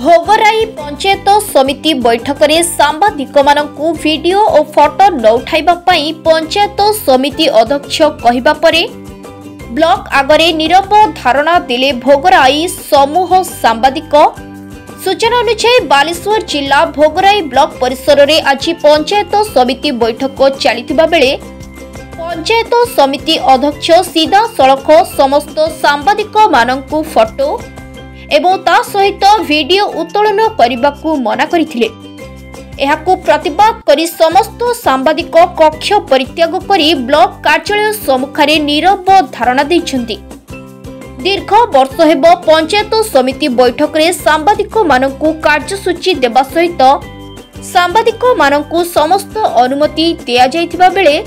भोगराई पंचायत समिति बैठक में सांबादिक वीडियो और फोटो न उठाइबा पई पंचायत समिति अध्यक्ष कहिबा परे ब्लॉक आगरे नीरव धारणा दिले भोगराई समूह सांबादिक। सूचना अनुसार बालेश्वर जिला भोगराई ब्लॉक परिसर में आज पंचायत समिति बैठक चलिथिबा बेले पंचायत समिति अध्यक्ष सीधा सड़क समस्त सांबादिक मानकु फोटो एवं ता सहित वीडियो उत्तोलन करने को मना करथिले। एहाकु प्रतिवाद करी समस्त सांबादिक कक्ष परित्याग करी ब्लॉक कार्यालय सम्मुखरे नीरव धारणा दैछन्ति। दीर्घ वर्ष हेब पंचायत समिति बैठक रे सांबादिक मानकु कार्यसूची देबा सहित सांबादिक मानकु समस्त अनुमति दिया जायतिबा बेले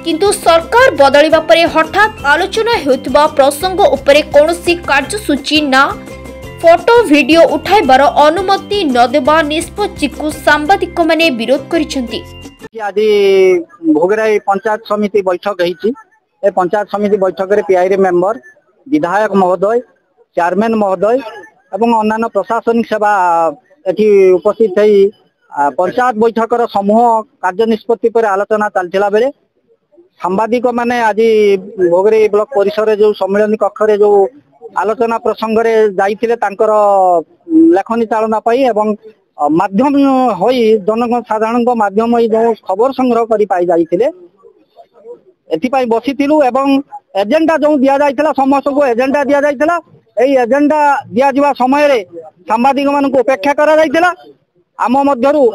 किंतु सरकार बदलिबा परे हठात आलोचना हेउतिबा प्रसंग उपरे कोनोसी कार्यसूची ना फोटो वीडियो उठाइबार अनुमति न देबा निष्पत्ति को सांबादिक माने विरोध करिसेंति। आज भोगराई पंचायत समिति बैठक होईची। ए पंचायत समिति बैठक रे पीआईरे मेंबर विधायक महोदय चेयरमैन महोदय एवं अन्य प्रशासनिक सेवा एठी उपस्थित है। पंचायत बैठक समूह कार्य निष्पत्ति पर आलोचना चलथिला बेले सांबादिक माने आज भोगराई ब्लॉक परिसर जो सम्मेलन कक्ष रे जो आलोचना प्रसंग रे जाइथिले तांकर लेखनी चालना पाई एवं माध्यम होई जन साधारण माध्यम होई जो खबर संग्रह करी पाई जाइथिले एथि पाई बसिथिलु एवं एजेंडा जो दिया जाइथिला समस्त को एजेंडा दिया जाइथिला। एई एजेंडा दिया जिवा समय रे सांबादिक मानकु अपेक्षा करा जाइथिला। आम मध्यरु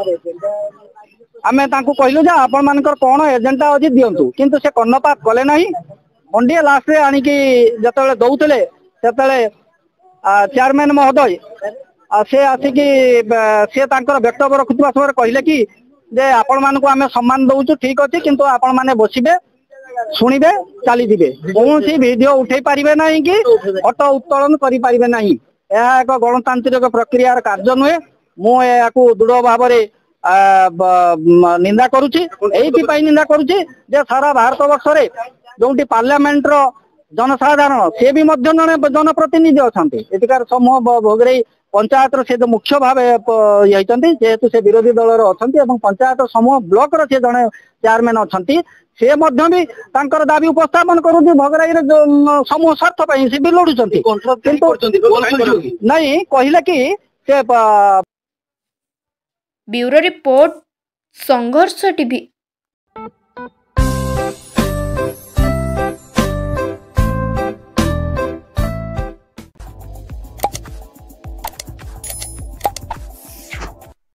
आमे तांकु कहिलु जे आपण मानकर कोन एजेंडा अछि दियंतु किंतु से कर्णपात कले नाही। अंडिया लास्ट रे आनी कि जतले दउतले सेतले चेयरमैन महोदय से आसिकी से तांकर वक्तव्य रखुवा समय कहले कि जे आपण मानकु आमे सम्मान दउछु ठीक अछि किंतु आपण माने बसिबे सुनिबे चली दिबे कोनसी वीडियो उठै परिबे नाही कि फोटो उत्तोलन करि परिबे नाही। एहा एक गणतांत्रिक प्रक्रियार कार्य नुहे। मु याकू दृढ़ भाव रे निंदा करूची। एइथि पई निंदा करूची जे सारा भारत वर्ष रे जोंटी पार्लियामेंट रो जनसाधारण से भी मध्य जनप्रतिनिधि अच्छा एटिकार समूह भोगराई पंचायत से जो मुख्य भाव जेहेतु से विरोधी दल अच्छा पंचायत समूह ब्लॉक रे जड़े चेयरमैन अच्छा से भी दाबी उपस्थापन करुँच भोगराई समूह स्वार्थ से भी लड़ुंट नहीं कहले कि ब्यूरो रिपोर्ट संघर्ष टीवी।